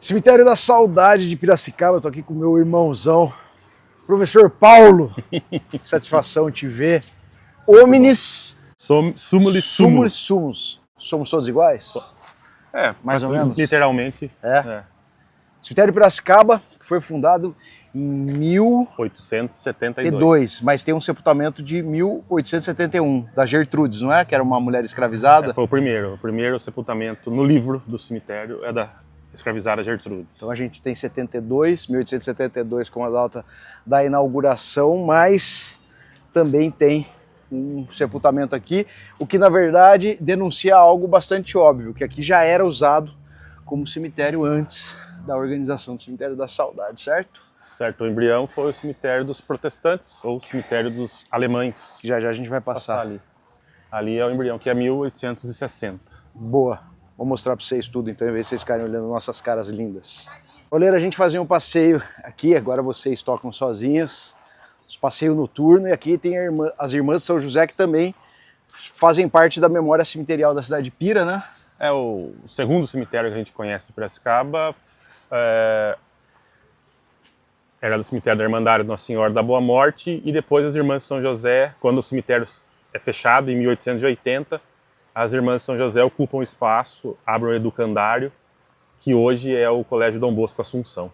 Cemitério da Saudade de Piracicaba, eu tô aqui com o meu irmãozão, professor Paulo. Satisfação te ver. Hominis Sumulis sumulis sumus. sumus. Somos todos iguais? Mais ou menos. Literalmente. Cemitério de Piracicaba, que foi fundado em 1872, mas tem um sepultamento de 1871, da Gertrudes, não é? Que era uma mulher escravizada. Foi o primeiro sepultamento no livro do cemitério é da escravizada Gertrudes. Então a gente tem 1872 como a data da inauguração, mas também tem um sepultamento aqui, o que na verdade denuncia algo bastante óbvio, que aqui já era usado como cemitério antes da organização do Cemitério da Saudade, certo? Certo, o embrião foi o cemitério dos protestantes, ou o cemitério dos alemães. Já já a gente vai passar ali. Ali é o embrião, que é 1860. Boa. Vou mostrar para vocês tudo, então, em vez de vocês ficarem olhando nossas caras lindas. Oleira, a gente fazia um passeio aqui, agora vocês tocam sozinhas. Os passeios noturnos, e aqui tem as irmãs de São José, que também fazem parte da memória cemiterial da cidade de Pira, né? É o segundo cemitério que a gente conhece de Piracicaba. Era do cemitério da Irmandade Nossa Senhora da Boa Morte, e depois as Irmãs de São José, quando o cemitério é fechado, em 1880, as Irmãs de São José ocupam o espaço, abrem o educandário, que hoje é o Colégio Dom Bosco Assunção.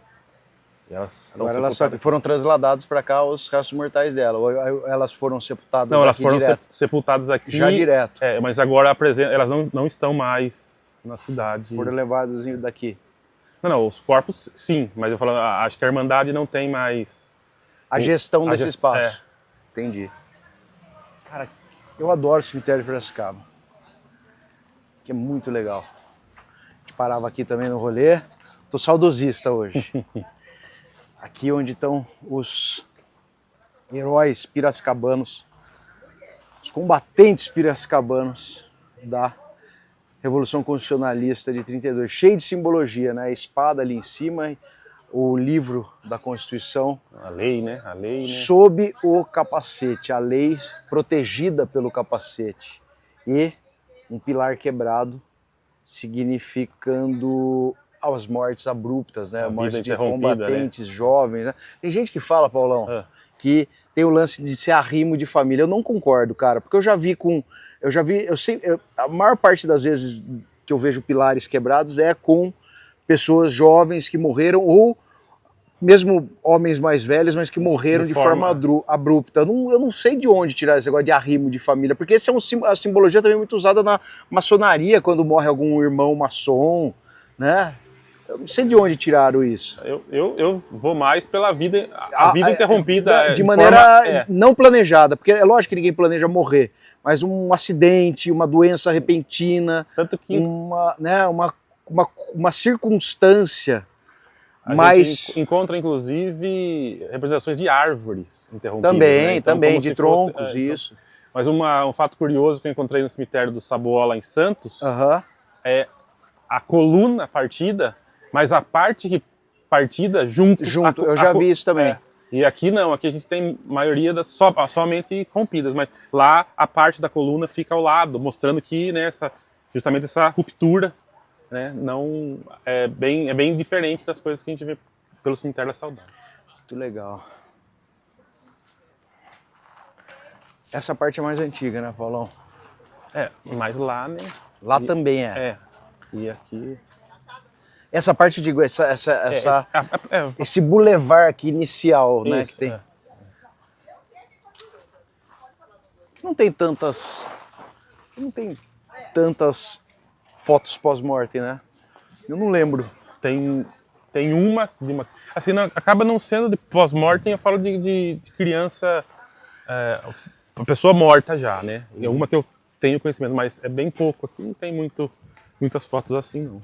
Agora elas só foram transladadas para cá os restos mortais dela, ou elas foram sepultadas aqui? Não, elas foram direto? Sepultadas aqui. Já direto. Mas agora elas não estão mais na cidade. Foram levadas daqui. Não, os corpos sim, mas eu falo, acho que a Irmandade não tem mais a gestão desse espaço. Entendi. Cara, eu adoro o cemitério de Piracicaba, que é muito legal. A gente parava aqui também no rolê. Tô saudosista hoje. Aqui onde estão os heróis piracicabanos, os combatentes piracicabanos da Revolução Constitucionalista de 32, cheio de simbologia, né? A espada ali em cima, o livro da Constituição. A lei, né? A lei, né? Sob o capacete, a lei protegida pelo capacete. E um pilar quebrado, significando as mortes abruptas, né? A morte de combatentes, né? Jovens, né? Tem gente que fala, Paulão, que tem o lance de ser arrimo de família. Eu não concordo, cara, porque a maior parte das vezes que eu vejo pilares quebrados é com pessoas jovens que morreram, ou mesmo homens mais velhos, mas que morreram de forma abrupta. Eu não sei de onde tirar esse negócio de arrimo de família, porque essa é a simbologia também muito usada na maçonaria, quando morre algum irmão maçom, né? Eu não sei de onde tiraram isso. Eu vou mais pela vida, a vida interrompida. De maneira não planejada, porque é lógico que ninguém planeja morrer, mas um acidente, uma doença repentina, tanto que uma circunstância. A gente encontra, inclusive, representações de árvores interrompidas. Também, né? Então, também, de troncos, isso. Mas um fato curioso que eu encontrei no cemitério do Sabola, em Santos, é a coluna partida, mas a parte partida junto. Eu já vi isso também. E aqui não, aqui a gente tem maioria somente rompidas, mas lá a parte da coluna fica ao lado, mostrando que, né, justamente essa ruptura, né, não é bem diferente das coisas que a gente vê pelo Cemitério da Saudade. Muito legal. Essa parte é mais antiga, né, Paulão? Mas lá, né? Lá também é. E aqui... Essa parte, digo, esse bulevar aqui inicial, né, que tem. Não tem tantas fotos pós-morte, né? Eu não lembro. Tem uma assim, acaba não sendo de pós-morte, eu falo de criança, uma pessoa morta já, né? É uma que eu tenho conhecimento, mas é bem pouco. Aqui não tem muitas fotos assim, não.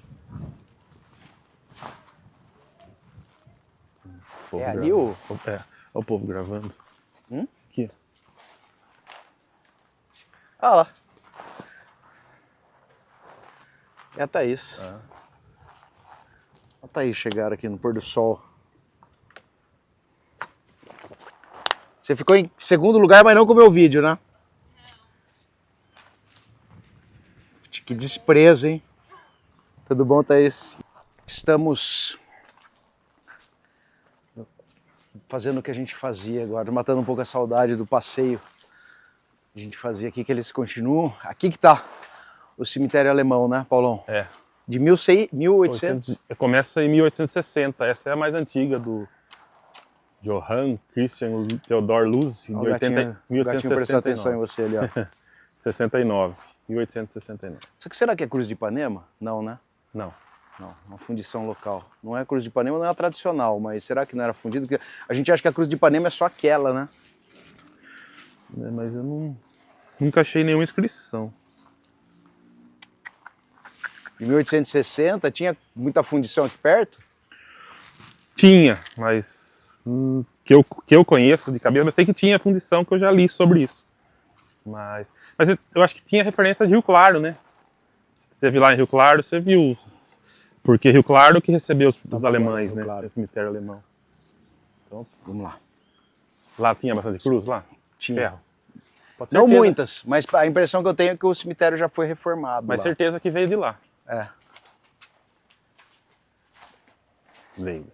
Ali o povo gravando. Aqui. Ah lá. É a Thaís. A Thaís chegaram aqui no pôr do sol. Você ficou em segundo lugar, mas não com o meu vídeo, né? Que desprezo, hein? Tudo bom, Thaís? Estamos fazendo o que a gente fazia agora, matando um pouco a saudade do passeio que a gente fazia aqui, que eles continuam. Aqui que tá o cemitério alemão, né, Paulão? É. De 1800? Começa em 1860, essa é a mais antiga do Johann Christian Theodor Luz, de 1869. Prestar atenção em você ali, ó. 69, 1869. Isso aqui será que é Cruz de Ipanema? Não, né? Não. Não, uma fundição local. Não é Cruz de Ipanema, não é a tradicional, mas será que não era fundido? Porque a gente acha que a Cruz de Ipanema é só aquela, né? Mas eu nunca achei nenhuma inscrição. Em 1860, tinha muita fundição aqui perto? Tinha, mas que eu conheço de cabeça, mas sei que tinha fundição, que eu já li sobre isso. Mas eu acho que tinha referência de Rio Claro, né? Você viu lá em Rio Claro, você viu. Porque Rio Claro que recebeu os alemães, né? Claro. O cemitério alemão. Então, Vamos lá. lá tinha bastante cruz, lá? Tinha. Ferro. Pode ser Não certeza. muitas, mas a impressão que eu tenho é que o cemitério já foi reformado. Mas lá. certeza que veio de lá. É. Veio.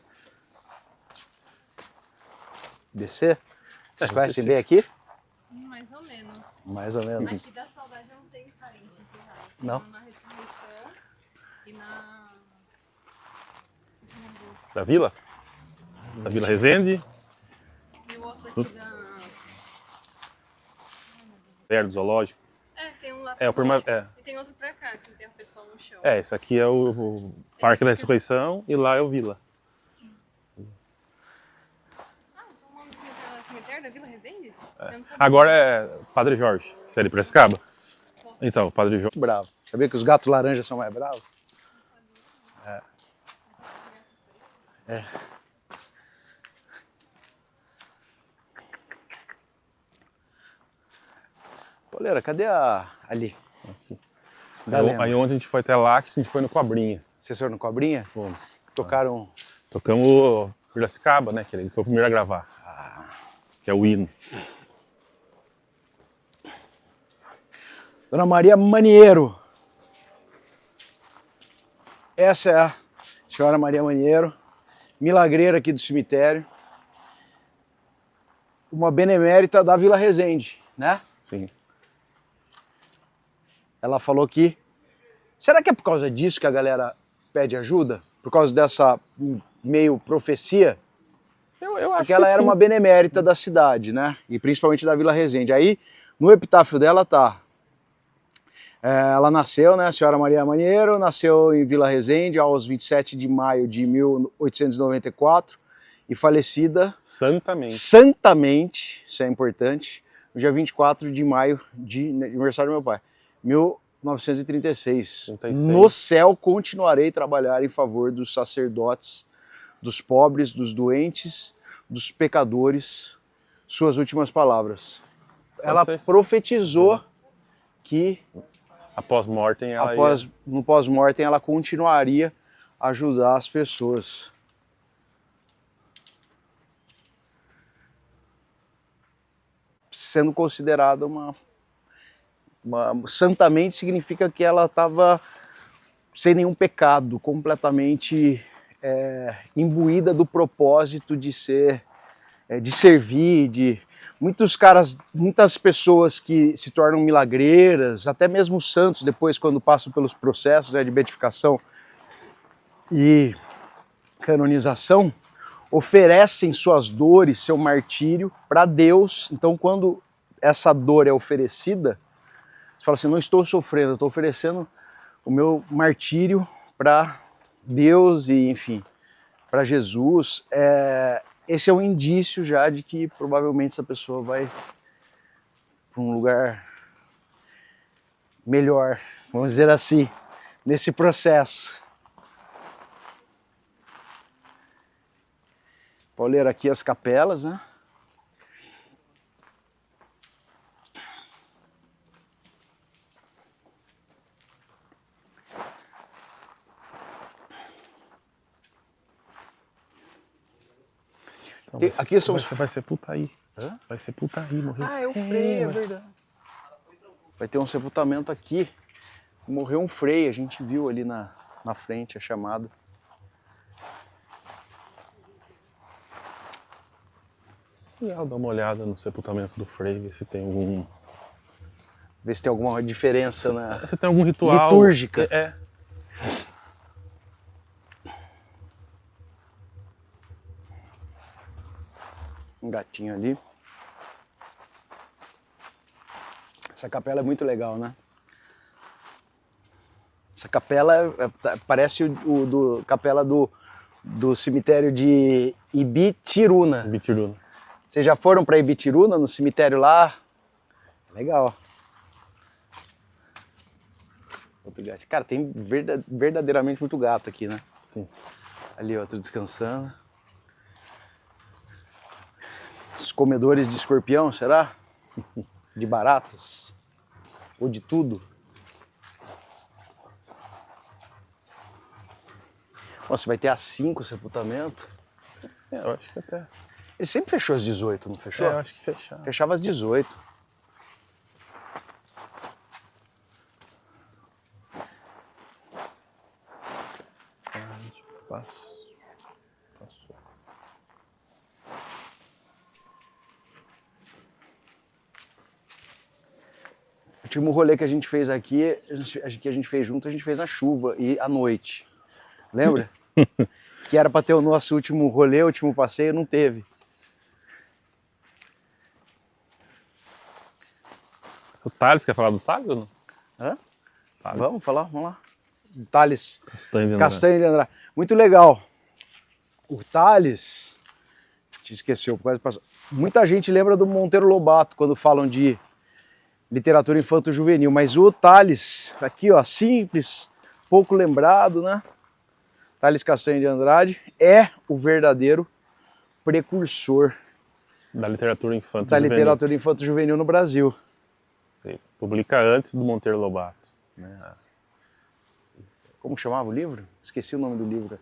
Descer? Vocês É, conhecem descer. bem aqui? Mais ou menos. Mais ou menos. Aqui da Saudade eu não tenho parente aqui já. Não? Tenho na Ressurreição e na... Da Vila? Da Vila Resende, E o outro aqui da... perto do zoológico. É, tem um lá. É, E tem outro pra cá, que tem o pessoal no chão. isso aqui é o Parque da Ressurreição e lá é o Vila. Ah, então o nome do cemitério da Vila Resende? Eu não sabia. Agora é Padre Jorge, você é de Piracicaba? Então, Padre Jorge. Bravo. Sabia que os gatos laranjas são mais bravos? É. Pauleira, cadê ali? Aqui. Galera. Aí onde a gente foi até lá, que a gente foi no Cobrinha. Vocês foram no Cobrinha? Fomos. Tocaram... Tocamos o Piracicaba, né? Que ele foi o primeiro a gravar. Que é o hino. Dona Maria Maniero. Essa é a senhora Maria Maniero, milagreira aqui do cemitério. Uma benemérita da Vila Resende, né? Sim. Ela falou que... Será que é por causa disso que a galera pede ajuda? Por causa dessa meio profecia? Eu acho Porque ela era uma benemérita da cidade, né? E principalmente da Vila Resende. Aí, no epitáfio dela tá... ela nasceu, né? A senhora Maria Maniero, nasceu em Vila Resende aos 27 de maio de 1894 e falecida... Santamente, isso é importante, no dia 24 de maio, de aniversário do meu pai, 1936. 36. No céu continuarei a trabalhar em favor dos sacerdotes, dos pobres, dos doentes, dos pecadores. Suas últimas palavras. Ela profetizou que após mortem ela no pós-mortem ela continuaria a ajudar as pessoas. Sendo considerada uma santamente significa que ela estava sem nenhum pecado, completamente imbuída do propósito de ser, de servir, de muitas pessoas que se tornam milagreiras, até mesmo santos depois quando passam pelos processos de beatificação e canonização, oferecem suas dores, seu martírio para Deus. Então quando essa dor é oferecida, você fala assim, não estou sofrendo, eu estou oferecendo o meu martírio para Deus e, enfim, para Jesus. Esse é um indício já de que provavelmente essa pessoa vai para um lugar melhor, vamos dizer assim, nesse processo. Pauleira, aqui as capelas, né? Aqui são os... Vai ser Putaí. Hã? Vai ser Putaí, morreu. Ah, é o freio, é verdade. Vai ter um sepultamento aqui. Morreu um freio, a gente viu ali na frente a chamada. Legal, dar uma olhada no sepultamento do Frei, ver se tem algum... Ver se tem alguma diferença na Se tem algum ritual... litúrgica. Um gatinho ali. Essa capela é muito legal, né? Essa capela parece capela do cemitério de Ibitiruna. Ibitiruna. Vocês já foram para Ibitiruna, no cemitério lá? Legal. Outro gato. Cara, tem verdadeiramente muito gato aqui, né? Sim. Ali outro descansando. Os comedores de escorpião, será? De baratas? Ou de tudo? Nossa, vai ter às 5 o sepultamento? Eu acho que até... Ele sempre fechou às 18, não fechou? eu acho que fechava. Fechava às 18. Passou. O último rolê que a gente fez aqui, que a gente fez junto, a gente fez na chuva e à noite. Lembra? Que era para ter o nosso último rolê, o último passeio, não teve. O Thales, quer falar do Thales ou não? Hã? Thales. Vamos lá. Thales Castanho Castanho de Andrade. Muito legal. O Thales, te esqueceu, muita gente lembra do Monteiro Lobato quando falam de literatura infanto-juvenil, mas o Thales, aqui ó, simples, pouco lembrado, né? Thales Castanho de Andrade é o verdadeiro precursor da literatura infanto-juvenil. Da literatura infanto-juvenil no Brasil. Ele publica antes do Monteiro Lobato. Como chamava o livro? Esqueci o nome do livro.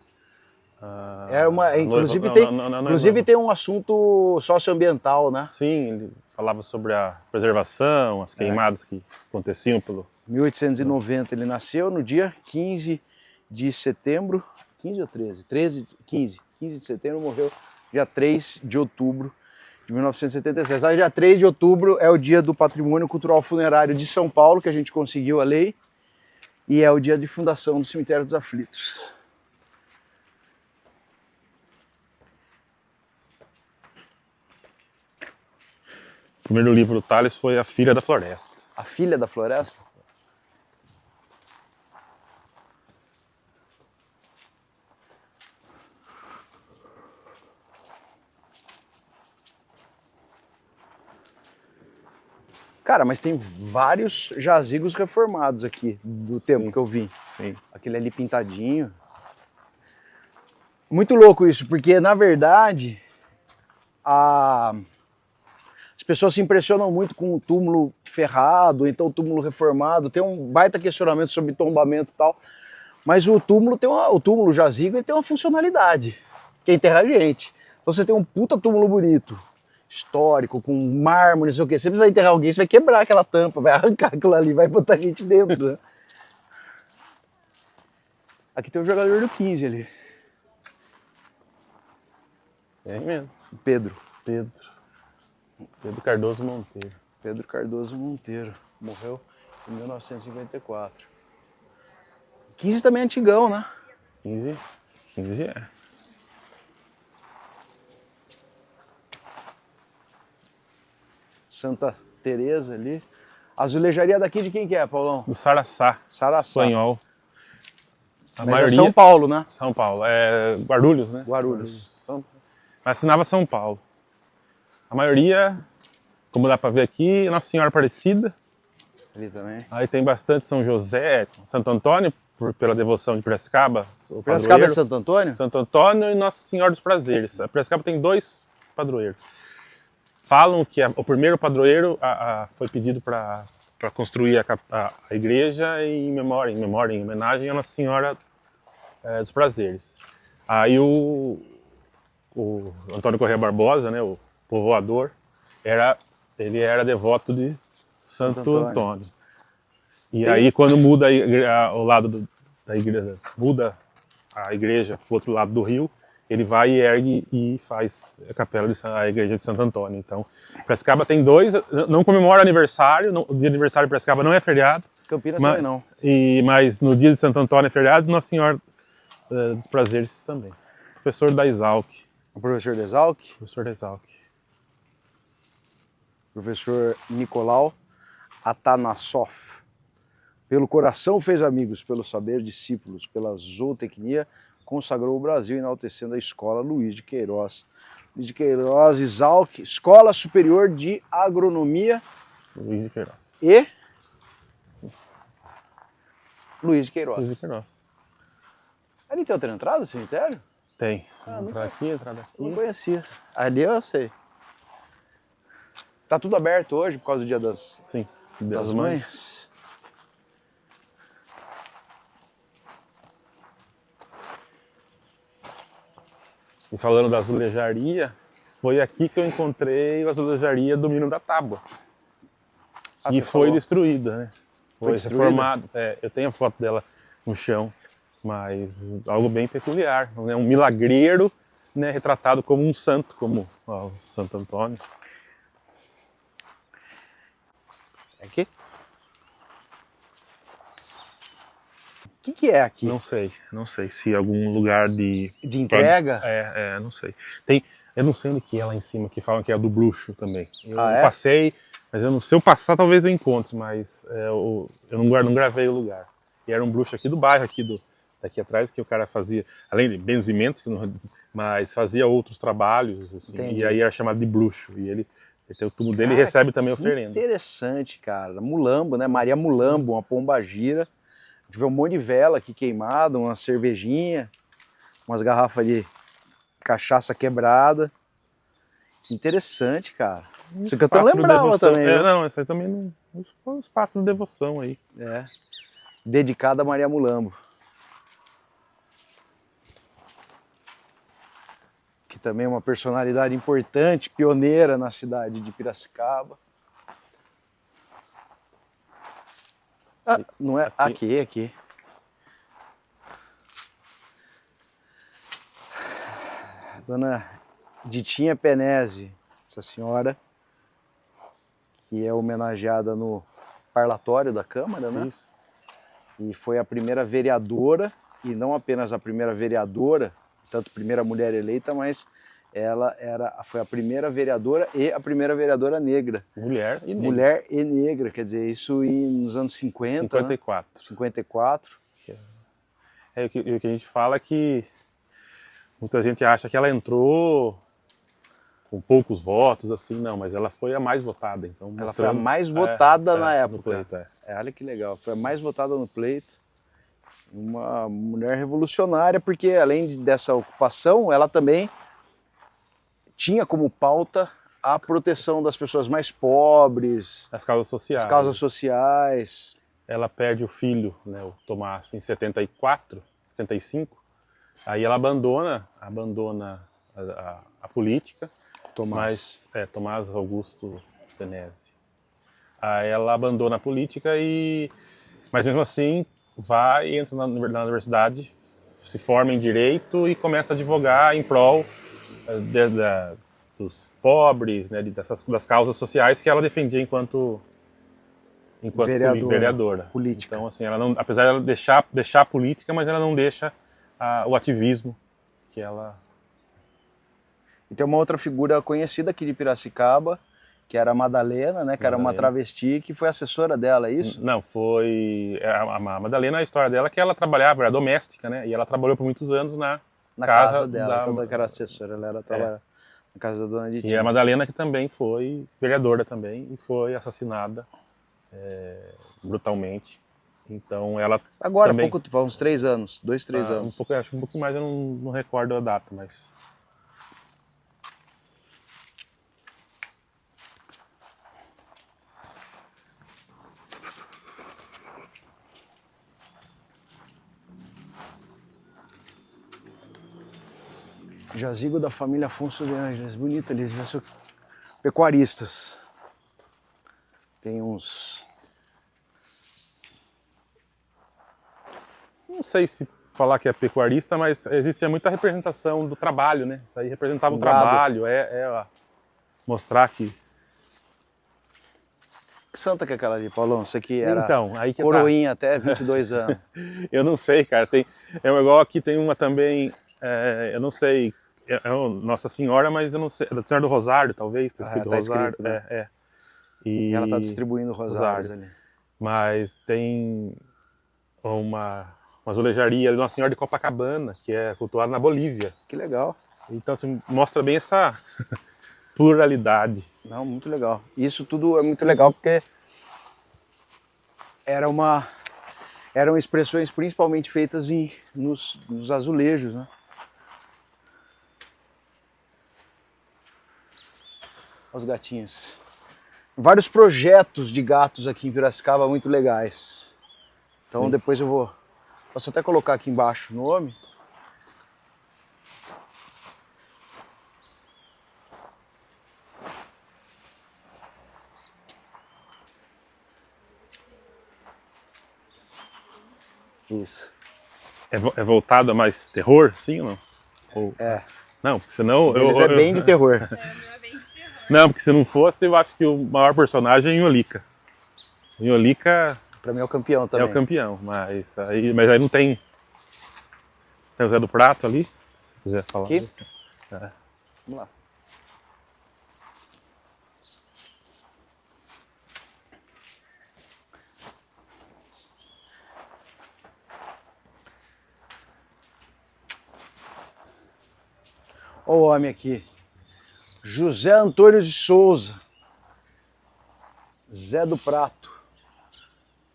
Inclusive tem um assunto socioambiental, né? Sim, ele falava sobre a preservação, as queimadas que aconteciam pelo... 1890 ele nasceu no dia 15 de setembro, 15 ou 13? 15 de setembro, morreu dia 3 de outubro de 1976. Aí dia 3 de outubro é o dia do Patrimônio Cultural Funerário de São Paulo, que a gente conseguiu a lei, e é o dia de fundação do Cemitério dos Aflitos. O primeiro livro do Thales foi A Filha da Floresta. A Filha da Floresta? Cara, mas tem vários jazigos reformados aqui, do tempo que eu vi. Sim. Aquele ali pintadinho. Muito louco isso, porque na verdade as pessoas se impressionam muito com o túmulo ferrado, então o túmulo reformado. Tem um baita questionamento sobre tombamento e tal, mas o túmulo o jazigo, ele tem uma funcionalidade, que é enterrar gente. Então você tem um puta túmulo bonito, histórico, com mármore, não sei o que. Você precisa enterrar alguém, você vai quebrar aquela tampa, vai arrancar aquilo ali, vai botar gente dentro. Né? Aqui tem o jogador do 15 ali. É mesmo. Pedro Cardoso Monteiro. Pedro Cardoso Monteiro. Morreu em 1954. 15 também é antigão, né? 15 é. Santa Teresa ali. A azulejaria daqui de quem que é, Paulão? Do Saraçá. Espanhol. Mas é São Paulo, né? São Paulo. É Guarulhos, né? Guarulhos. Assinava São Paulo. A maioria, como dá pra ver aqui, Nossa Senhora Aparecida. Ali também. Aí tem bastante São José, Santo Antônio, pela devoção de Piracicaba. Piracicaba é Santo Antônio? Santo Antônio e Nossa Senhora dos Prazeres. A Piracicaba tem 2 padroeiros. Falam que o primeiro padroeiro foi pedido para construir a igreja em homenagem à Nossa Senhora dos Prazeres. Aí o Antônio Corrêa Barbosa, né, o povoador, ele era devoto de Santo Antônio. E aí quando muda o lado da igreja, muda a igreja para o outro lado do rio, ele vai e ergue e faz a igreja de Santo Antônio. Então, Piracicaba tem dois, não comemora aniversário, o dia de aniversário de Piracicaba não é feriado. Campinas também não. Mas no dia de Santo Antônio é feriado, Nossa Senhora dos Prazeres também. Professor da Exalc. O professor da Exalc? Professor da Exalc. Professor Nicolau Atanassoff. Pelo coração fez amigos, pelo saber discípulos, pela zootecnia consagrou o Brasil, enaltecendo a escola Luiz de Queiroz. Luiz de Queiroz, Exalc, Escola Superior de Agronomia Luiz de Queiroz. E Luiz de Queiroz. Luiz de Queiroz. Ali tem outra entrada do cemitério? Tem. Entrar aqui, entrar daqui. Não conhecia. Ali eu sei. Tá tudo aberto hoje por causa do dia das mães. E falando da azulejaria, foi aqui que eu encontrei a azulejaria do Mino da Tábua. E foi destruída, né? Foi reformada. Eu tenho a foto dela no chão, mas algo bem peculiar. Né? Um milagreiro, né, retratado como um santo, como o Santo Antônio. Aqui? O que é aqui? Não sei se algum lugar de entrega? Não sei. Eu não sei onde que é lá em cima, que falam que é a do bruxo também. Eu é? Passei, mas se eu passar talvez eu encontre, mas eu não gravei o lugar. E era um bruxo aqui do bairro, daqui atrás, que o cara fazia, além de benzimentos, mas fazia outros trabalhos, assim, e aí era chamado de bruxo. E ele tem o túmulo dele e recebe também oferenda. Interessante, cara. Mulambo, né? Maria Mulambo, uma pombagira. A gente vê um monte de vela aqui queimada, uma cervejinha, umas garrafas de cachaça quebrada. Que interessante, cara. Isso que eu não lembrava também. Não, isso aí também foi um espaço de devoção aí. Dedicado a Maria Mulambo. Que também é uma personalidade importante, pioneira na cidade de Piracicaba. Não é aqui. Dona Ditinha Penese, essa senhora, que é homenageada no parlatório da Câmara, né? Isso. E foi a primeira vereadora, e não apenas a primeira vereadora, tanto primeira mulher eleita, mas ela foi a primeira vereadora e a primeira vereadora negra. Mulher e negra. Mulher e negra, quer dizer, isso nos anos 50, 54. Né? 54. O que a gente fala é que muita gente acha que ela entrou com poucos votos, assim, não, mas ela foi a mais votada. Então, ela foi a mais votada na época. Pleito, olha que legal, foi a mais votada no pleito. Uma mulher revolucionária, porque além dessa ocupação, ela também tinha como pauta a proteção das pessoas mais pobres, as causas sociais. As causas sociais. Ela perde o filho, né, o Tomás, em 74, 75. Aí ela abandona a política. Tomás Augusto Penese. Aí ela abandona a política mas mesmo assim entra na universidade, se forma em direito e começa a advogar em prol dos pobres, né, das causas sociais que ela defendia enquanto vereadora. Política. Então, assim, ela não, apesar de ela deixar a política, mas ela não deixa o ativismo que ela... E tem uma outra figura conhecida aqui de Piracicaba, que era a Madalena, né? Que era uma travesti, que foi assessora dela, é isso? Não, foi... A Madalena, a história dela é que ela trabalhava, era doméstica, né? E ela trabalhou por muitos anos na casa dela. Então, que era assessora, ela trabalhava na casa da dona Ditinha. E a Madalena, que também foi vereadora também, e foi assassinada brutalmente. Então ela agora, também... uns 3 anos, 2, 3 anos. Acho que um pouquinho mais, eu não recordo a data, mas... Jazigo da família Afonso de Ângeles, bonito ali, já são pecuaristas. Tem uns... Não sei se falar que é pecuarista, mas existe muita representação do trabalho, né? Isso aí representava o Gado. trabalho, ó, mostrar que... Que santa que é aquela ali, Paulão? Você que era Então, aí que coroinha até 22 anos. Eu não sei, cara. Igual aqui tem uma também, eu não sei, Nossa Senhora, mas eu não sei, da Senhora do Rosário, talvez, tá escrito tá Rosário. escrito, né? E ela tá distribuindo rosários ali. Mas tem uma azulejaria ali, Nossa Senhora de Copacabana, que é cultuada na Bolívia. Que legal. Então, assim, mostra bem essa pluralidade. Não, muito legal. Isso tudo é muito legal porque eram expressões principalmente feitas nos azulejos, né? Olha os gatinhos. Vários projetos de gatos aqui em Piracicaba muito legais. Então depois posso até colocar aqui embaixo o nome. Isso. É voltado a mais terror, sim ou não? Não, porque senão... Eles é bem de terror. É, não é bem de terror. Não, porque se não fosse, eu acho que o maior personagem é Inholica. Inholica Pra mim é o campeão é também. o campeão, mas aí não tem... Tem o Zé do Prato ali, se quiser falar. Aqui? É. Vamos lá. Olha o homem aqui. José Antônio de Souza. Zé do Prato.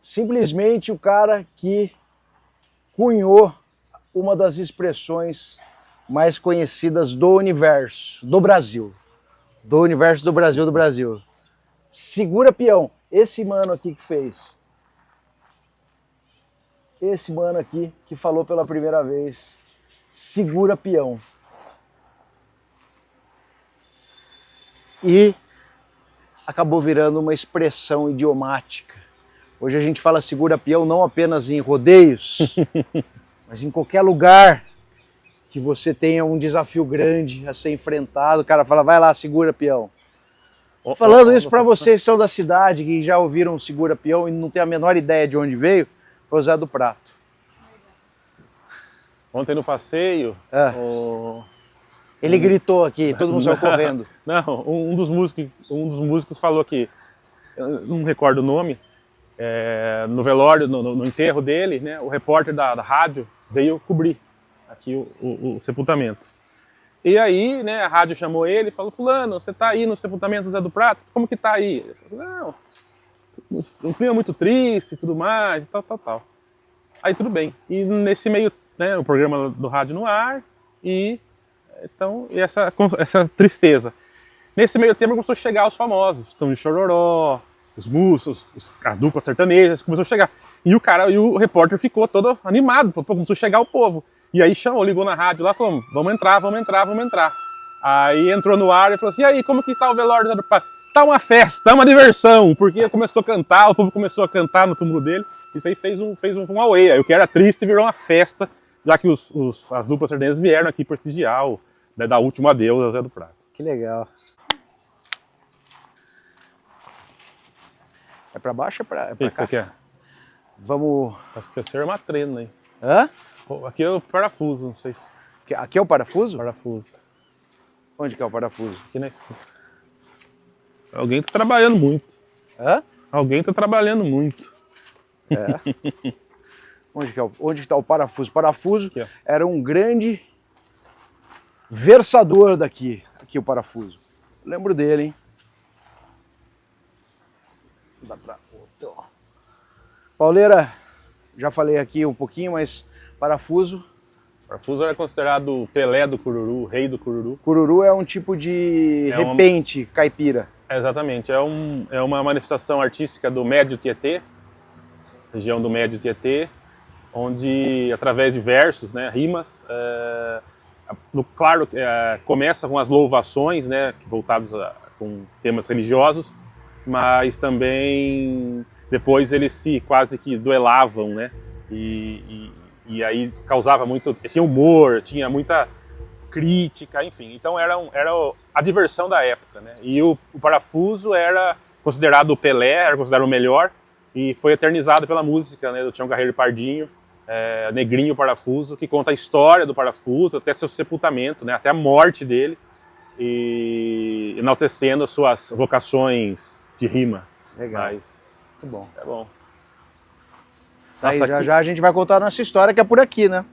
Simplesmente o cara que cunhou uma das expressões mais conhecidas do universo, do Brasil. Do universo do Brasil. Segura peão. Esse mano aqui que fez. Esse mano aqui que falou pela primeira vez. Segura peão. E acabou virando uma expressão idiomática. Hoje a gente fala segura peão não apenas em rodeios, mas em qualquer lugar que você tenha um desafio grande a ser enfrentado, o cara fala, vai lá, segura peão. Falando isso para vocês que são da cidade, que já ouviram segura peão e não tem a menor ideia de onde veio, foi o Zé do Prato. Ontem no passeio... Ele gritou aqui, todo mundo saiu correndo. Não, um dos músicos falou que, eu não recordo o nome, no velório, no enterro dele, né, o repórter da rádio veio cobrir aqui o sepultamento. E aí, né, a rádio chamou ele e falou, fulano, você tá aí no sepultamento do Zé do Prato? Como que tá aí? Ele falou assim, não, um clima muito triste e tudo mais, e tal. Aí tudo bem. E nesse meio, né, o programa do rádio no ar, e essa tristeza. Nesse meio tempo começou a chegar os famosos, Tom de Chororó, os músicos, as duplas sertanejas, começou a chegar. E o repórter ficou todo animado, falou, pô, começou a chegar o povo. E aí ligou na rádio lá, falou, vamos entrar. Aí entrou no ar e falou assim, e aí, como que tá o velório do Prato? Tá uma festa, tá uma diversão, porque começou a cantar, o povo começou a cantar no túmulo dele. Isso aí fez um auê. Aí o que era triste virou uma festa, já que as duplas sertanejas vieram aqui prestigiar dar último adeus ao Zé do Prato. Que legal. É pra baixo ou é pra cá? O que você quer? Vamos... Acho que é uma trena aí. Hã? Aqui é o parafuso, não sei. Aqui é o parafuso? Parafuso. Onde que é o parafuso? Aqui, né? Alguém tá trabalhando muito. Hã? Alguém tá trabalhando muito. É. Onde está o parafuso? O parafuso Aqui, era um grande versador daqui. Aqui o parafuso. Lembro dele, hein? Dá pra... Pauleira, já falei aqui um pouquinho, mas parafuso... Parafuso era considerado o Pelé do Cururu, o rei do Cururu. Cururu é um tipo de repente caipira. Exatamente, é uma manifestação artística do Médio Tietê, região do Médio Tietê, onde, através de versos, né, rimas, claro, começa com as louvações, né, voltadas com temas religiosos, mas também depois eles se quase que duelavam, né, e e aí causava muito, tinha humor, tinha muita crítica, enfim. Então era a diversão da época, né? E o Parafuso era considerado o Pelé, era considerado o melhor, e foi eternizado pela música, né, do Tião Carreiro e Pardinho, Negrinho Parafuso, que conta a história do Parafuso, até seu sepultamento, né, até a morte dele, e enaltecendo as suas vocações de rima. Legal. Mas, muito bom. é bom. Tá aí, Nossa, já aqui- já a gente vai contar a nossa história, que é por aqui, né?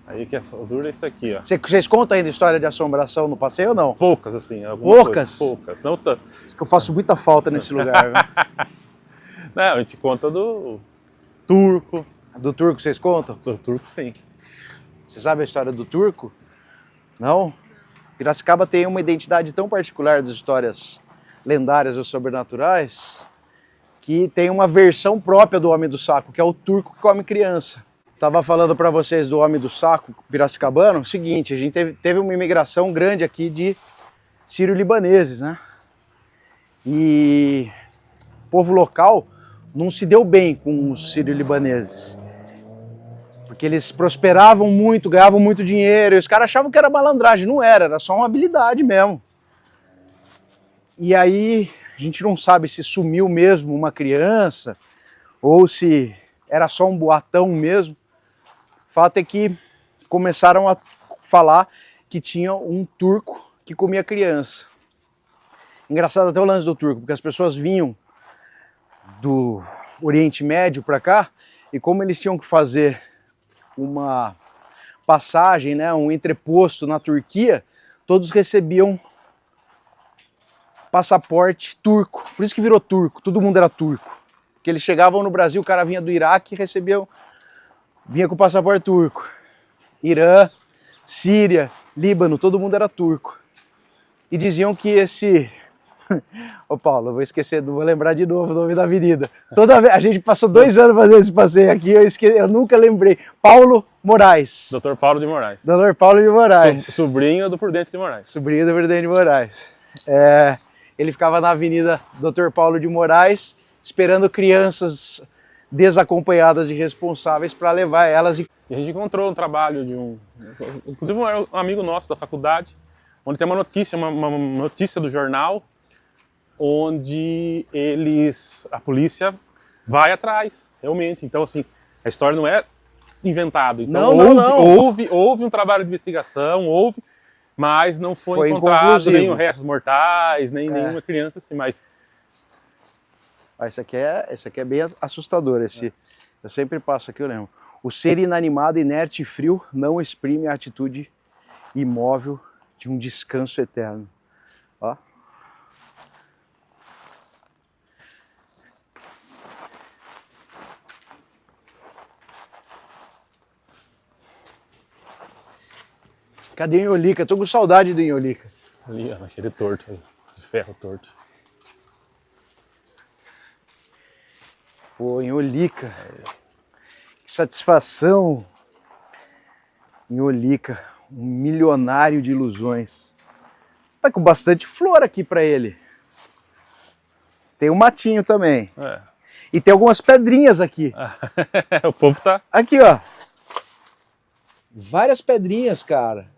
Aí que é o duro é isso aqui, ó. Vocês contam ainda história de assombração no passeio ou não? Poucas, assim. alguma Poucas? coisa, poucas. Não, tanto. Isso que eu faço muita falta nesse lugar. Viu? Não, a gente conta do turco. Do turco vocês contam? Do turco, sim. Você sabe a história do turco? Não? Piracicaba tem uma identidade tão particular das histórias lendárias ou sobrenaturais que tem uma versão própria do Homem do Saco, que é o turco que come criança. Tava falando para vocês do Homem do Saco piracicabano, o seguinte, a gente teve uma imigração grande aqui de sírio-libaneses, né? E o povo local não se deu bem com os sírio-libaneses. Porque eles prosperavam muito, ganhavam muito dinheiro, e os caras achavam que era malandragem. Não era, era só uma habilidade mesmo. E aí, a gente não sabe se sumiu mesmo uma criança, ou se era só um boatão mesmo. O fato é que começaram a falar que tinha um turco que comia criança. Engraçado até o lance do turco, porque as pessoas vinham do Oriente Médio para cá, e como eles tinham que fazer uma passagem, né, um entreposto na Turquia, todos recebiam passaporte turco. Por isso que virou turco, todo mundo era turco. Porque eles chegavam no Brasil, o cara vinha do Iraque e vinha com o passaporte turco. Irã, Síria, Líbano, todo mundo era turco. E diziam que esse... Ô Paulo, eu vou esquecer, não vou lembrar de novo o nome da avenida. Toda vez, a gente passou 2 anos fazendo esse passeio aqui, eu nunca lembrei. Paulo Moraes. Dr. Paulo de Moraes. Dr. Paulo de Moraes. Sobrinho do Prudente de Moraes. Sobrinho do Prudente de Moraes. Ele ficava na avenida Dr. Paulo de Moraes, esperando crianças desacompanhadas de responsáveis para levar elas. E a gente encontrou um trabalho de inclusive um amigo nosso da faculdade, onde tem uma notícia do jornal, onde a polícia vai atrás, realmente. Então, assim, a história não é inventada. Então, houve um trabalho de investigação, mas não foi encontrado nem restos mortais, nem nenhuma criança assim, mas... Esse aqui é bem assustador, eu sempre passo aqui, eu lembro. O ser inanimado, inerte e frio não exprime a atitude imóvel de um descanso eterno. Ó. Cadê o Inholica? Tô com saudade do Inholica. Ali, ó, aquele torto, de ferro torto. Pô, Inholica. Que satisfação. Inholica, um milionário de ilusões. Tá com bastante flor aqui pra ele. Tem um matinho também. E tem algumas pedrinhas aqui. O povo tá... Aqui, ó. Várias pedrinhas, cara.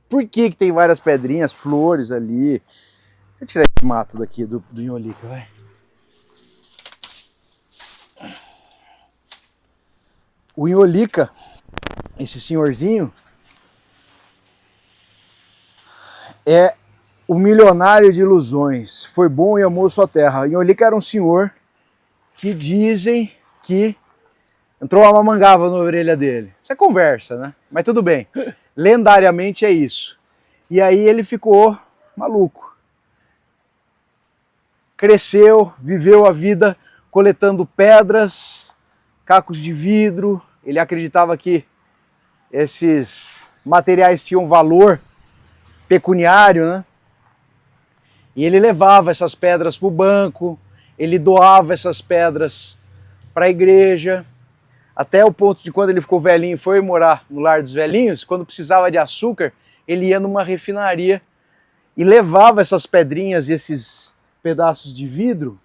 Por que tem várias pedrinhas, flores ali? Deixa eu tirar esse mato daqui do Inholica, vai. O Inholica, esse senhorzinho, é o milionário de ilusões. Foi bom e amou sua terra. Inholica era um senhor que dizem que entrou uma mamangava na orelha dele. Isso é conversa, né? Mas tudo bem. Lendariamente é isso. E aí ele ficou maluco. Cresceu, viveu a vida coletando pedras, cacos de vidro. Ele acreditava que esses materiais tinham valor pecuniário, né? E ele levava essas pedras para o banco, ele doava essas pedras para a igreja, até o ponto de quando ele ficou velhinho e foi morar no Lar dos Velhinhos, quando precisava de açúcar, ele ia numa refinaria e levava essas pedrinhas e esses pedaços de vidro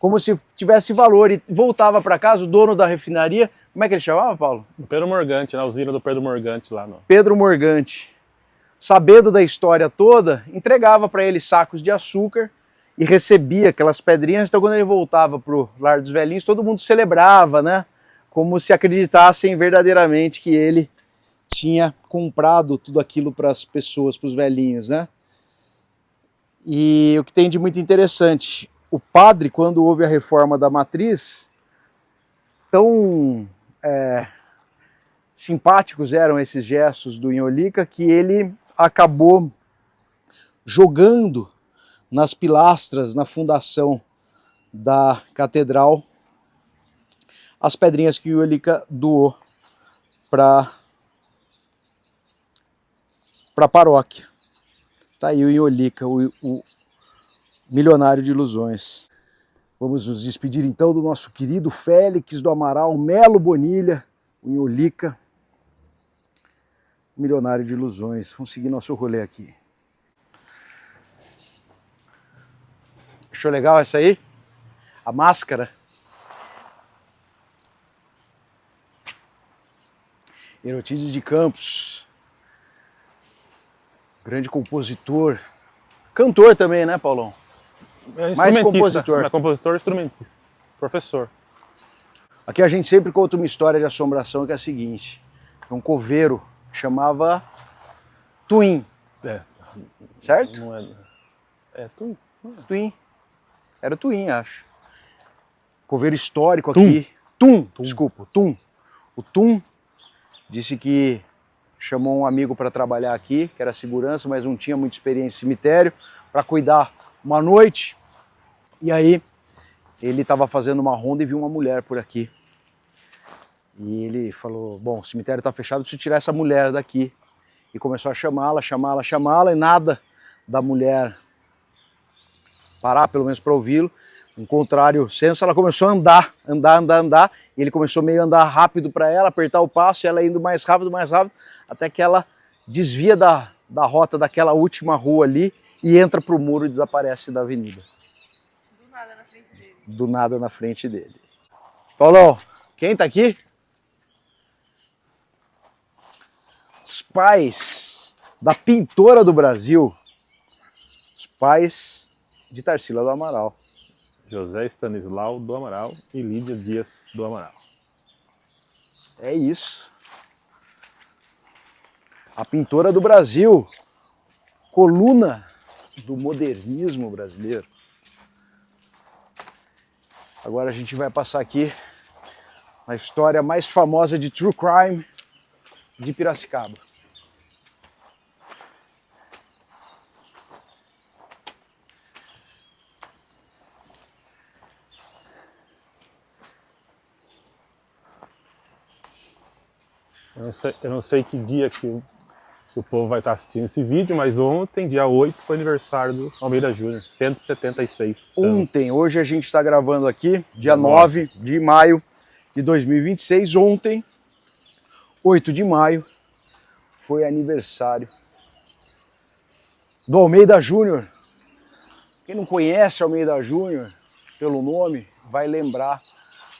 como se tivesse valor. E voltava para casa, o dono da refinaria, como é que ele chamava, Paulo? Pedro Morgante, na usina do Pedro Morgante lá. Pedro Morgante, sabendo da história toda, entregava para ele sacos de açúcar e recebia aquelas pedrinhas. Então quando ele voltava para o Lar dos Velhinhos, todo mundo celebrava, né? Como se acreditassem verdadeiramente que ele tinha comprado tudo aquilo para as pessoas, para os velhinhos, né? E o que tem de muito interessante, o padre, quando houve a reforma da matriz, tão simpáticos eram esses gestos do Inholica que ele acabou jogando nas pilastras, na fundação da catedral, as pedrinhas que o Inholica doou para a paróquia. Tá aí o Inholica, o milionário de ilusões. Vamos nos despedir então do nosso querido Félix do Amaral Melo Bonilha, o Inholica, milionário de ilusões. Vamos seguir nosso rolê aqui. Achou legal essa aí? A máscara? Herotíades de Campos, grande compositor, cantor também, né, Paulão? Mais compositor. É compositor e instrumentista, professor. Aqui a gente sempre conta uma história de assombração que é a seguinte: um coveiro chamava Twin, certo? Não é Twin? Twin, era o Twin, acho. Coveiro histórico aqui. Tum. Desculpa, Tum. O Tum disse que chamou um amigo para trabalhar aqui, que era segurança, mas não tinha muita experiência em cemitério, para cuidar uma noite. E aí ele estava fazendo uma ronda e viu uma mulher por aqui. E ele falou, bom, o cemitério está fechado, preciso tirar essa mulher daqui. E começou a chamá-la, e nada da mulher parar, pelo menos para ouvi-lo. Em contrário senso, ela começou a andar, e ele começou meio a andar rápido para ela, apertar o passo, e ela indo mais rápido, até que ela desvia da rota daquela última rua ali e entra para o muro e desaparece da avenida. Do nada na frente dele. Do nada na frente dele. Paulão, quem tá aqui? Os pais da pintora do Brasil, os pais de Tarsila do Amaral. José Stanislau do Amaral e Lídia Dias do Amaral. É isso. A pintora do Brasil, coluna do modernismo brasileiro. Agora a gente vai passar aqui na história mais famosa de True Crime de Piracicaba. Eu não sei que dia que o povo vai estar assistindo esse vídeo, mas ontem, dia 8, foi aniversário do Almeida Júnior, 176 anos. Ontem, hoje a gente está gravando aqui, dia 9 de maio de 2026. Ontem, 8 de maio, foi aniversário do Almeida Júnior. Quem não conhece Almeida Júnior pelo nome, vai lembrar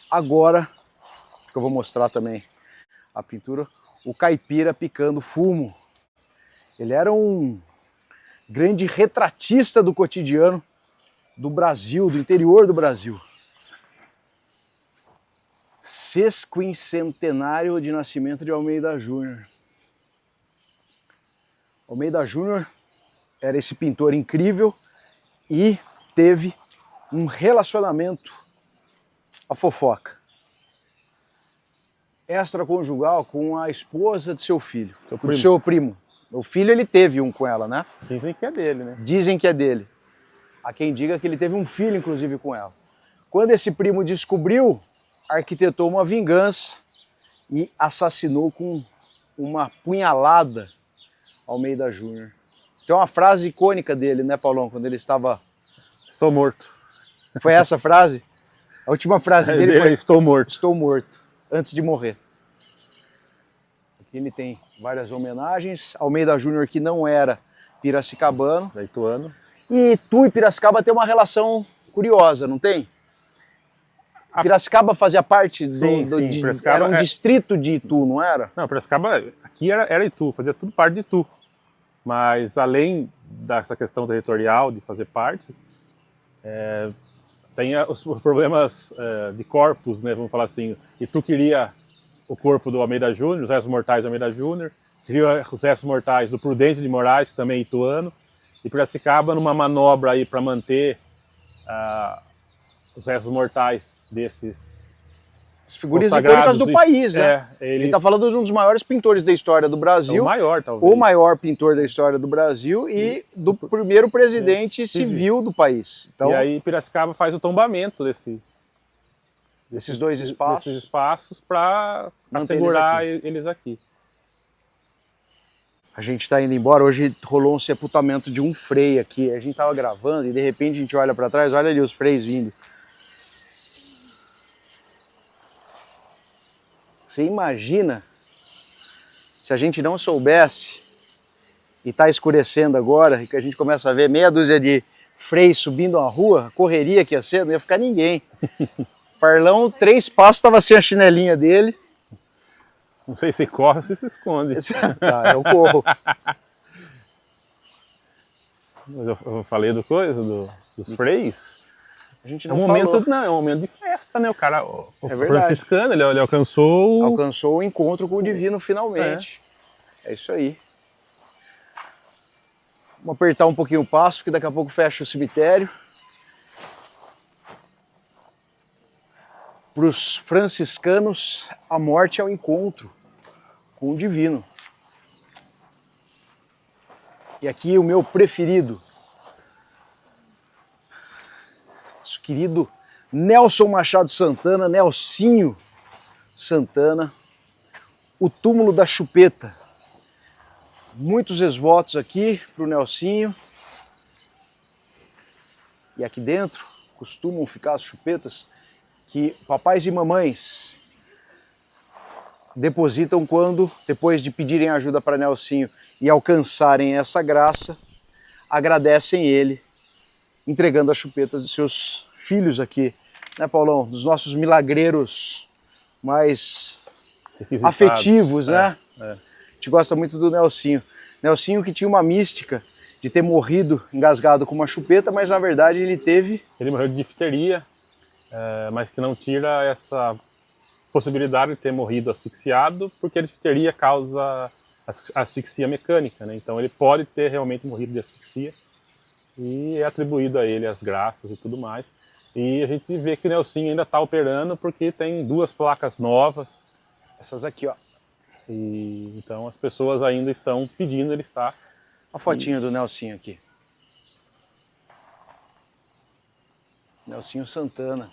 agora, que eu vou mostrar também a pintura, o caipira picando fumo. Ele era um grande retratista do cotidiano do Brasil, do interior do Brasil. Sesquicentenário de nascimento de Almeida Júnior. Almeida Júnior era esse pintor incrível e teve um relacionamento, a fofoca, extraconjugal com a esposa de seu filho, do seu primo. O filho ele teve um com ela, né? Dizem que é dele, né? Dizem que é dele. Há quem diga que ele teve um filho, inclusive, com ela. Quando esse primo descobriu, arquitetou uma vingança e assassinou com uma punhalada Almeida Júnior. Tem uma frase icônica dele, né, Paulão? Quando ele estava... Estou morto. Foi essa frase? A última frase dele foi... Estou morto. Estou morto. Antes de morrer. Aqui ele tem várias homenagens. Almeida Júnior, que não era piracicabano. Ituano. E Itu e Piracicaba tem uma relação curiosa, não tem? Piracicaba fazia parte Sim, Piracicaba era um distrito de Itu, não era? Não, Piracicaba, aqui era Itu, fazia tudo parte de Itu. Mas além dessa questão territorial de fazer parte, tem os problemas de corpos, né, vamos falar assim. Itu queria o corpo do Almeida Júnior, os restos mortais do Almeida Júnior, queria os restos mortais do Prudente de Moraes, que também é ituano, e Piracicaba, numa manobra aí para manter os restos mortais desses as figuras icônicas do país, né? Ele está falando de um dos maiores pintores da história do Brasil. O maior, talvez. O maior pintor da história do Brasil e do primeiro presidente civil do país. Então, e aí Piracicaba faz o tombamento desses dois espaços para assegurar eles aqui. A gente está indo embora. Hoje rolou um sepultamento de um frei aqui. A gente estava gravando e de repente a gente olha para trás, olha ali os freis vindo. Você imagina se a gente não soubesse e está escurecendo agora e que a gente começa a ver meia dúzia de freis subindo uma rua, a correria que ia ser, não ia ficar ninguém. Parlão, 3 passos, estava sem a chinelinha dele. Não sei se corre ou se esconde. Eu corro. Eu falei dos freis. A gente É não um momento de festa, né? O cara, o franciscano, ele alcançou o encontro com o divino finalmente. É isso aí. Vamos apertar um pouquinho o passo, porque daqui a pouco fecha o cemitério. Para os franciscanos, a morte é o encontro com o divino. E aqui o meu preferido, nosso querido Nelson Machado Santana, Nelsinho Santana, o túmulo da chupeta. Muitos ex-votos aqui para o Nelsinho. E aqui dentro costumam ficar as chupetas que papais e mamães depositam quando, depois de pedirem ajuda para Nelsinho e alcançarem essa graça, agradecem ele, entregando as chupetas de seus filhos aqui, né, Paulão? Dos nossos milagreiros mais afetivos, né? A gente gosta muito do Nelsinho. Nelsinho que tinha uma mística de ter morrido engasgado com uma chupeta, mas na verdade ele morreu de difteria, mas que não tira essa possibilidade de ter morrido asfixiado, porque a difteria causa asfixia mecânica, né? Então ele pode ter realmente morrido de asfixia e é atribuído a ele as graças e tudo mais. E a gente vê que o Nelsinho ainda está operando porque tem 2 placas novas. Essas aqui, ó. E então as pessoas ainda estão pedindo ele estar. A fotinha do Nelsinho aqui. Nelsinho Santana.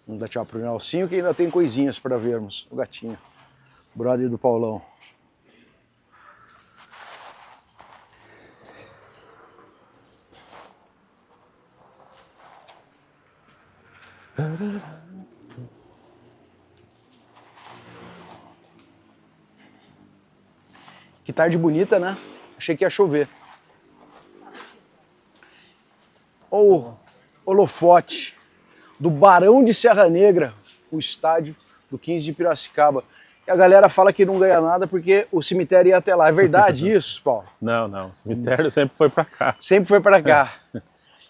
Vamos dar tchau pro Nelsinho, que ainda tem coisinhas para vermos. O gatinho, brother do Paulão. Que tarde bonita, né? Achei que ia chover. O holofote do Barão de Serra Negra, o estádio do 15 de Piracicaba. E a galera fala que não ganha nada porque o cemitério ia até lá. É verdade isso, Paulo? Não. O cemitério sempre foi para cá. Sempre foi para cá.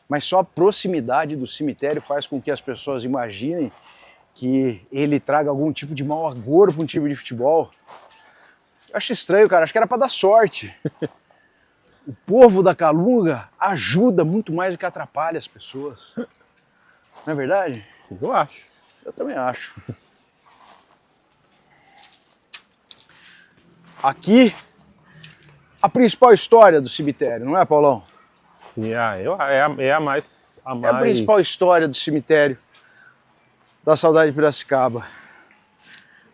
Mas só a proximidade do cemitério faz com que as pessoas imaginem que ele traga algum tipo de mau agouro para um time de futebol. Eu acho estranho, cara. Acho que era para dar sorte. O povo da Calunga ajuda muito mais do que atrapalha as pessoas. Não é verdade? Eu acho. Eu também acho. Aqui, a principal história do cemitério, não é, Paulão? Sim, é a mais... É a principal história do cemitério da saudade de Piracicaba.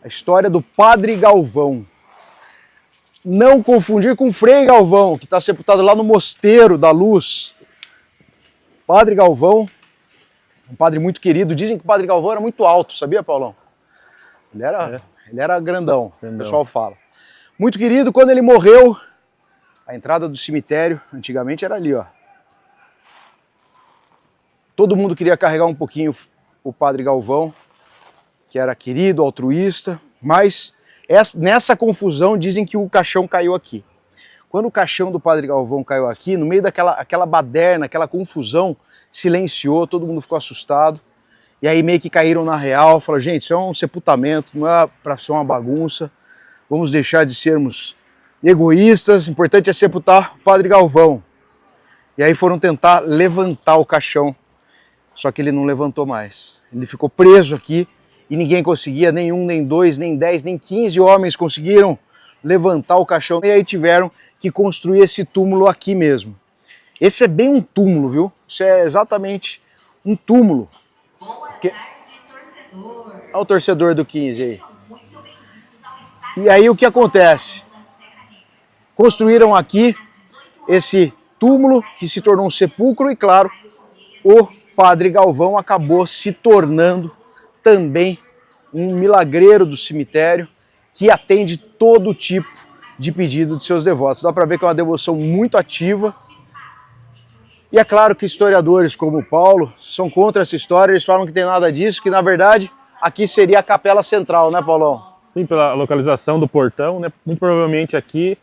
A história do Padre Galvão. Não confundir com Frei Galvão, que está sepultado lá no Mosteiro da Luz. Padre Galvão, um padre muito querido. Dizem que o Padre Galvão era muito alto, sabia, Paulão? Ele era grandão, o pessoal fala. Muito querido. Quando ele morreu, a entrada do cemitério, antigamente era ali, ó. Todo mundo queria carregar um pouquinho o Padre Galvão, que era querido, altruísta, mas nessa confusão dizem que o caixão caiu aqui. Quando o caixão do Padre Galvão caiu aqui, no meio daquela baderna, aquela confusão, silenciou, todo mundo ficou assustado. E aí meio que caíram na real, falaram, gente, isso é um sepultamento, não é para ser uma bagunça, vamos deixar de sermos egoístas, o importante é sepultar o Padre Galvão. E aí foram tentar levantar o caixão, só que ele não levantou mais. Ele ficou preso aqui e ninguém conseguia, nem um, nem dois, nem 10, nem 15 homens conseguiram levantar o caixão. E aí tiveram que construir esse túmulo aqui mesmo. Esse é bem um túmulo, viu? Isso é exatamente um túmulo. Porque... Olha o torcedor do 15 aí. E aí o que acontece? Construíram aqui esse túmulo que se tornou um sepulcro e, claro, o Padre Galvão acabou se tornando também um milagreiro do cemitério que atende todo tipo de pedido de seus devotos. Dá para ver que é uma devoção muito ativa. E é claro que historiadores como o Paulo são contra essa história, eles falam que tem nada disso, que na verdade aqui seria a capela central, né, Paulão? Sim, pela localização do portão, né? Muito provavelmente aqui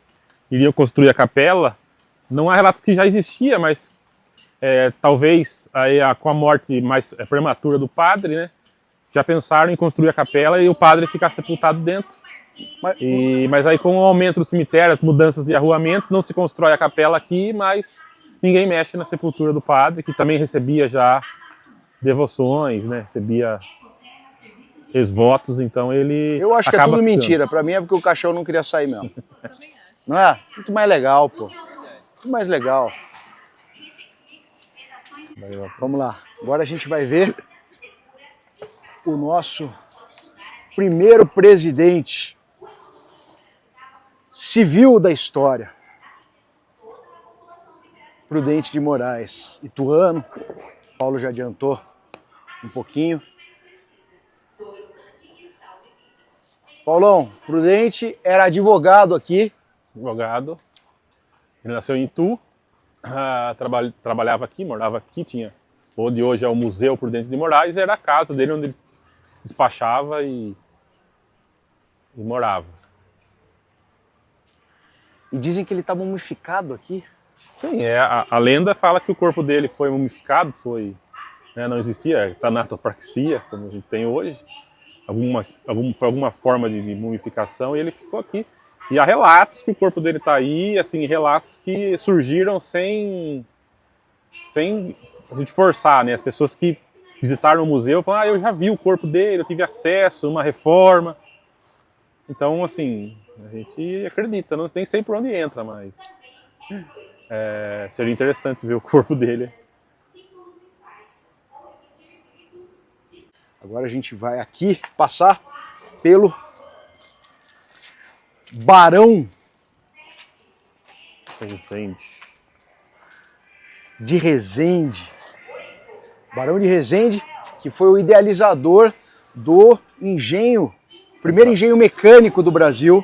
iriam construir a capela. Não há relatos que já existia, mas talvez aí, com a morte mais prematura do padre, né? Já pensaram em construir a capela e o padre ficar sepultado dentro. Mas aí com o aumento do cemitério, as mudanças de arruamento, não se constrói a capela aqui, mas ninguém mexe na sepultura do padre, que também recebia já devoções, né? Recebia ex-votos, então ele... Eu acho que é tudo mentira, pra mim é porque o caixão não queria sair mesmo. Não é? Muito mais legal, pô. Muito mais legal. Vamos lá, agora a gente vai ver o nosso primeiro presidente civil da história. Prudente de Moraes, ituano. Paulo já adiantou um pouquinho. Paulão, Prudente era advogado aqui. Advogado. Ele nasceu em Itu, trabalhava aqui, morava aqui, tinha onde hoje é o Museu Prudente de Moraes, era a casa dele onde ele despachava e morava. E dizem que ele está mumificado aqui. Sim, a lenda fala que o corpo dele foi mumificado, não existia tanatopraxia, como a gente tem hoje, alguma forma de mumificação, e ele ficou aqui. E há relatos que o corpo dele está aí, assim, relatos que surgiram sem a gente forçar, né? As pessoas que visitaram o museu falam, eu já vi o corpo dele, eu tive acesso, uma reforma. Então, assim, a gente acredita, não tem sempre onde entra, mas seria interessante ver o corpo dele. Agora a gente vai aqui passar pelo Barão de Resende. Barão de Resende, que foi o idealizador do engenho, primeiro engenho mecânico do Brasil,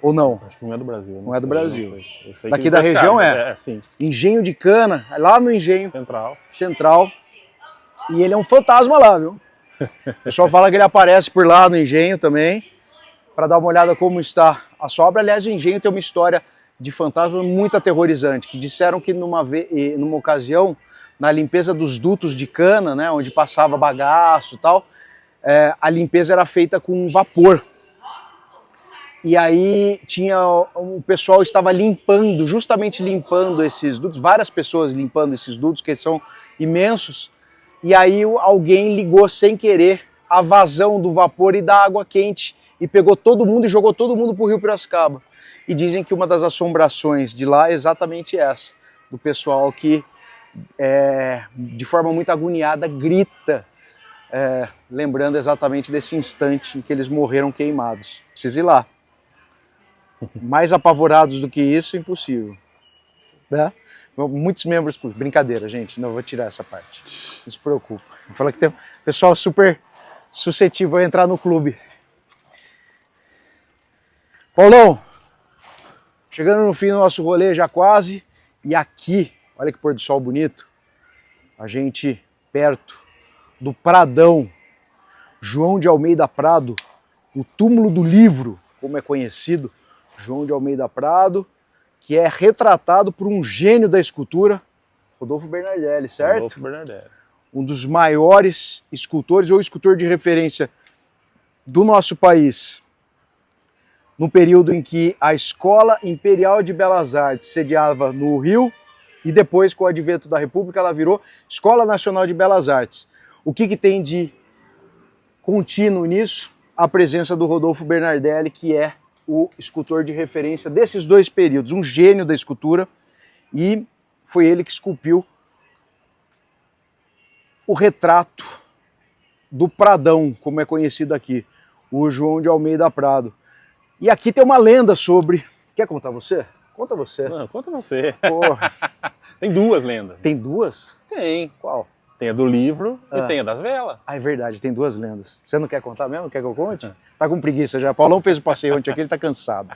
ou não? Acho que não é do Brasil. Não é do Brasil. Eu sei Daqui da região sim. Engenho de cana, lá no engenho central. E ele é um fantasma lá, viu? O pessoal fala que ele aparece por lá no engenho também, para dar uma olhada como está a sua obra. Aliás, o engenho tem uma história de fantasma muito aterrorizante, que disseram que numa ocasião, na limpeza dos dutos de cana, né, onde passava bagaço e tal, a limpeza era feita com vapor. E aí o pessoal estava justamente limpando esses dutos, várias pessoas limpando esses dutos, que são imensos, e aí alguém ligou sem querer a vazão do vapor e da água quente, e pegou todo mundo e jogou todo mundo para o Rio Piracicaba. E dizem que uma das assombrações de lá é exatamente essa, do pessoal que, de forma muito agoniada, grita, lembrando exatamente desse instante em que eles morreram queimados. Precisa ir lá. Mais apavorados do que isso, impossível. Né? Muitos membros... Brincadeira, gente, não vou tirar essa parte. Não se preocupa. Vou falar que tem um pessoal super suscetível a entrar no clube. Paulão, chegando no fim do nosso rolê já quase, e aqui, olha que pôr do sol bonito, a gente perto do Pradão, João de Almeida Prado, o túmulo do livro, como é conhecido, João de Almeida Prado, que é retratado por um gênio da escultura, Rodolfo Bernardelli, certo? Rodolfo Bernardelli. Um dos maiores escultores ou escultor de referência do nosso país, no período em que a Escola Imperial de Belas Artes sediava no Rio e depois, com o advento da República, ela virou Escola Nacional de Belas Artes. O que tem de contínuo nisso? A presença do Rodolfo Bernardelli, que é o escultor de referência desses dois períodos, um gênio da escultura, e foi ele que esculpiu o retrato do Pradão, como é conhecido aqui, o João de Almeida Prado. E aqui tem uma lenda sobre... Quer contar você? Conta você. Não, conta você. Porra. Tem duas lendas. Tem duas? Tem. Qual? Tem a do livro e tem a das velas. Ah, é verdade, tem duas lendas. Você não quer contar mesmo? Quer que eu conte? Tá com preguiça já. Paulão fez o passeio ontem aqui, ele tá cansado.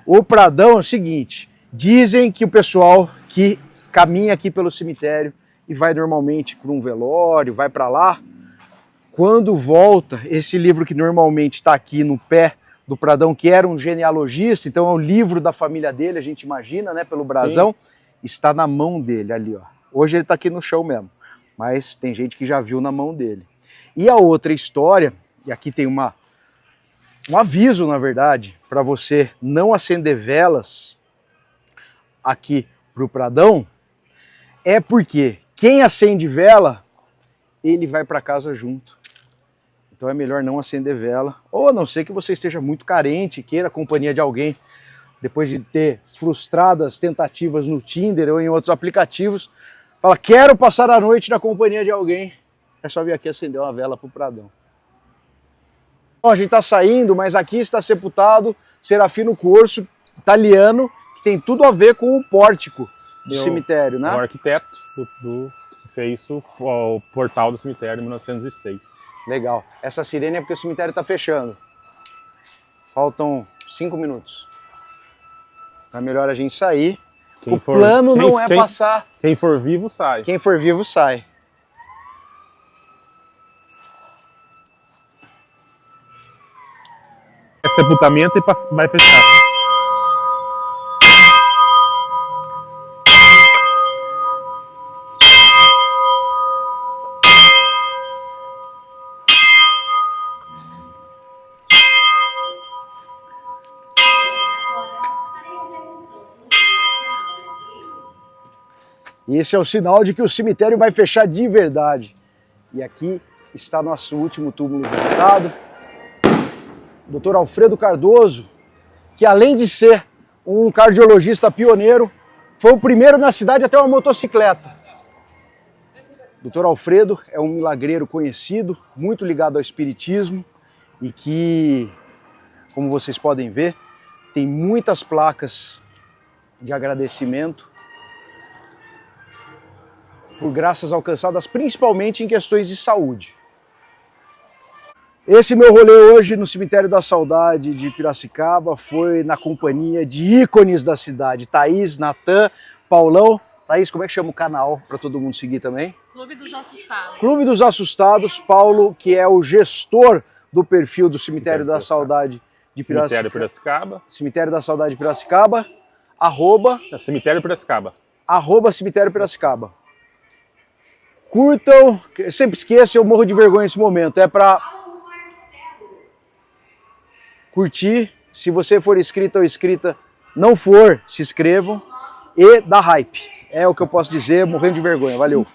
O Pradão é o seguinte, dizem que o pessoal que caminha aqui pelo cemitério e vai normalmente para um velório, vai para lá, quando volta, esse livro que normalmente está aqui no pé do Pradão, que era um genealogista, então é o livro da família dele, a gente imagina, né, pelo brasão, sim, está na mão dele ali, ó. Hoje ele está aqui no chão mesmo, mas tem gente que já viu na mão dele. E a outra história, e aqui tem um aviso, na verdade, para você não acender velas aqui para o Pradão, é porque quem acende vela, ele vai para casa junto. Então é melhor não acender vela, ou a não ser que você esteja muito carente, queira a companhia de alguém, depois de ter frustradas tentativas no Tinder ou em outros aplicativos, fala, quero passar a noite na companhia de alguém, é só vir aqui acender uma vela para o Pradão. Bom, a gente está saindo, mas aqui está sepultado Serafino Corso, italiano, que tem tudo a ver com o pórtico do cemitério, né? O arquiteto que fez o portal do cemitério em 1906. Legal. Essa sirene é porque o cemitério está fechando. Faltam 5 minutos. Então é melhor a gente sair. O plano não é passar... Quem for vivo, sai. Quem for vivo, sai. É sepultamento e vai fechar. E esse é o sinal de que o cemitério vai fechar de verdade. E aqui está nosso último túmulo visitado. O Dr. Alfredo Cardoso, que além de ser um cardiologista pioneiro, foi o primeiro na cidade a ter uma motocicleta. Dr. Alfredo é um milagreiro conhecido, muito ligado ao espiritismo e que, como vocês podem ver, tem muitas placas de agradecimento por graças alcançadas principalmente em questões de saúde. Esse meu rolê hoje no Cemitério da Saudade de Piracicaba foi na companhia de ícones da cidade, Thaís, Natan, Paulão. Thaís, como é que chama o canal para todo mundo seguir também? Clube dos Assustados. Clube dos Assustados, Paulo, que é o gestor do perfil do Cemitério da Saudade de Piracicaba. Cemitério Piracicaba. Cemitério da Saudade de Piracicaba, arroba... Cemitério Piracicaba. Arroba Cemitério Piracicaba. Curtam, eu sempre esqueço, eu morro de vergonha nesse momento, é para curtir, se você for inscrito ou inscrita, não for, se inscrevam e dá hype, é o que eu posso dizer, morrendo de vergonha, valeu.